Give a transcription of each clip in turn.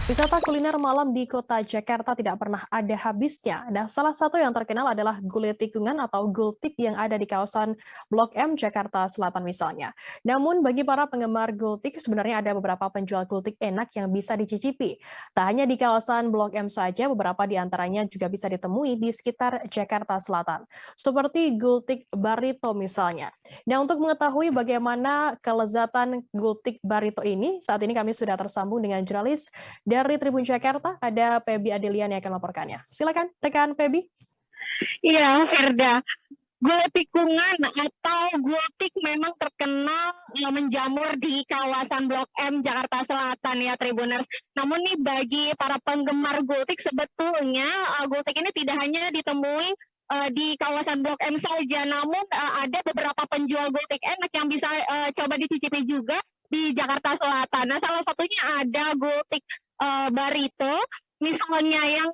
Wisata kuliner malam di kota Jakarta tidak pernah ada habisnya. Dan salah satu yang terkenal adalah gulai tikungan atau gultik yang ada di kawasan Blok M, Jakarta Selatan misalnya. Namun bagi para penggemar gultik, sebenarnya ada beberapa penjual gultik enak yang bisa dicicipi. Tak hanya di kawasan Blok M saja, beberapa di antaranya juga bisa ditemui di sekitar Jakarta Selatan. Seperti gultik Barito misalnya. Nah, untuk mengetahui bagaimana kelezatan gultik Barito ini, saat ini kami sudah tersambung dengan jurnalis dari Tribun Jakarta, ada Pebi Adelian yang akan melaporkannya. Silakan, rekan Pebi. Iya, Ferda. Gulai tikungan atau gultik memang terkenal menjamur di kawasan Blok M Jakarta Selatan ya Tribuners. Namun nih bagi para penggemar gultik sebetulnya gultik ini tidak hanya ditemui di kawasan Blok M saja, namun ada beberapa penjual gultik enak yang bisa coba dicicipi juga di Jakarta Selatan. Nah, salah satunya ada gultik Barito. Misalnya yang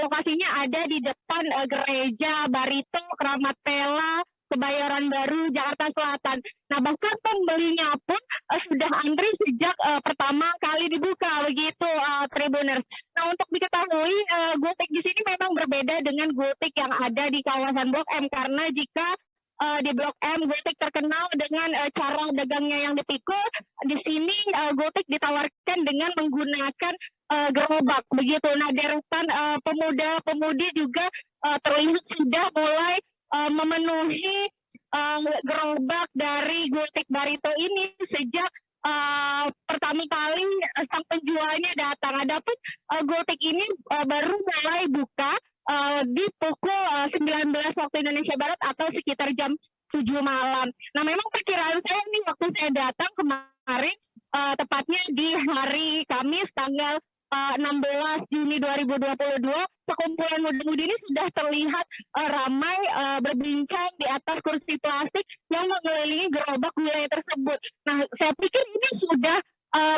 lokasinya ada di depan gereja Barito, Keramat Pela, Kebayoran Baru, Jakarta Selatan. Nah, bahkan pembelinya pun sudah antri sejak pertama kali dibuka, begitu Tribuners. Nah, untuk diketahui, gultik di sini memang berbeda dengan gultik yang ada di kawasan Blok M, karena jika di Blok M gultik terkenal dengan cara dagangnya yang dipikul, di sini gultik ditawarkan dengan menggunakan gerobak begitu. Nah, deretan pemuda-pemudi juga terlihat sudah mulai memenuhi gerobak dari gultik Barito ini sejak pertama kali sang penjualnya datang. Adapun gultik ini baru mulai buka di pukul 19 waktu Indonesia Barat atau sekitar jam 7 malam. Nah, memang perkiraan saya nih waktu saya datang kemarin, tepatnya di hari Kamis tanggal 16 Juni 2022, sekumpulan muda-mudi ini sudah terlihat ramai berbincang di atas kursi plastik yang mengelilingi gerobak gulai tersebut. Nah, saya pikir ini sudah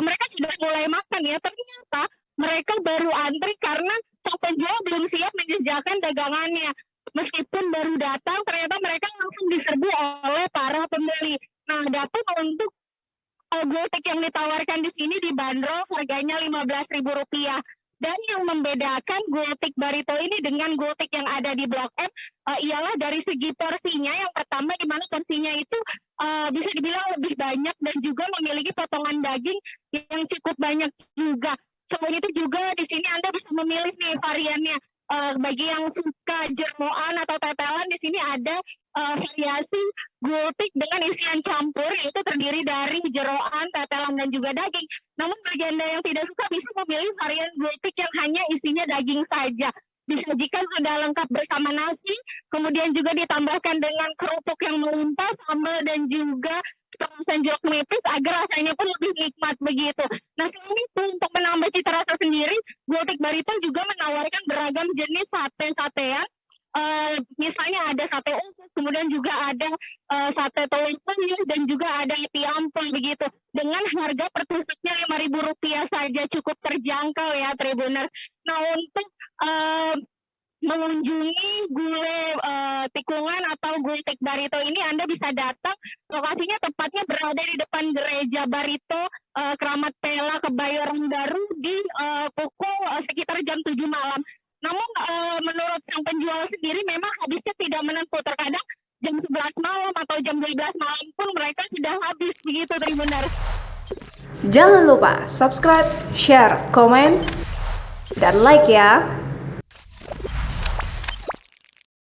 mereka sudah mulai makan ya. Ternyata mereka baru antri karena sang penjual belum siap menyediakan dagangannya. Meskipun baru datang, ternyata mereka langsung diserbu oleh para pembeli. Nah, adapun untuk gultik yang ditawarkan di sini dibanderol harganya Rp15.000. Dan yang membedakan gultik Barito ini dengan gultik yang ada di Blok M ialah dari segi porsinya. Yang pertama, di mana porsinya itu bisa dibilang lebih banyak dan juga memiliki potongan daging yang cukup banyak juga. Selain itu juga di sini Anda bisa memilih nih variannya. Bagi yang suka jermoan atau tetelan, di sini ada variasi gultik dengan isian campur, yaitu terdiri dari jeroan, tetelan, dan juga daging. Namun bagi Anda yang tidak suka bisa memilih varian gultik yang hanya isinya daging saja. Disajikan sudah lengkap bersama nasi, kemudian juga ditambahkan dengan kerupuk yang melimpah, sambal, dan juga perasan jeruk nipis agar rasanya pun lebih nikmat begitu. Nah, selain itu untuk menambah cita rasa sendiri, gultik Barito juga menawarkan beragam jenis sate-satean. Misalnya ada sate usus, kemudian juga ada sate telur penyu, dan juga ada ati ampel begitu. Dengan harga per tusuknya Rp5.000 saja, cukup terjangkau ya Tribuners. Nah, untuk mengunjungi gulai tikungan atau gultik Barito ini, Anda bisa datang. Lokasinya tepatnya berada di depan gereja Barito, Keramat Pela, Kebayoran Baru di pukul sekitar jam 7 malam. Namun menurut sang penjual sendiri memang habisnya tidak menentu. Terkadang jam 11 malam atau jam 12 malam pun mereka sudah habis begitu Tribuners. Jangan lupa subscribe, share, komen, dan like ya.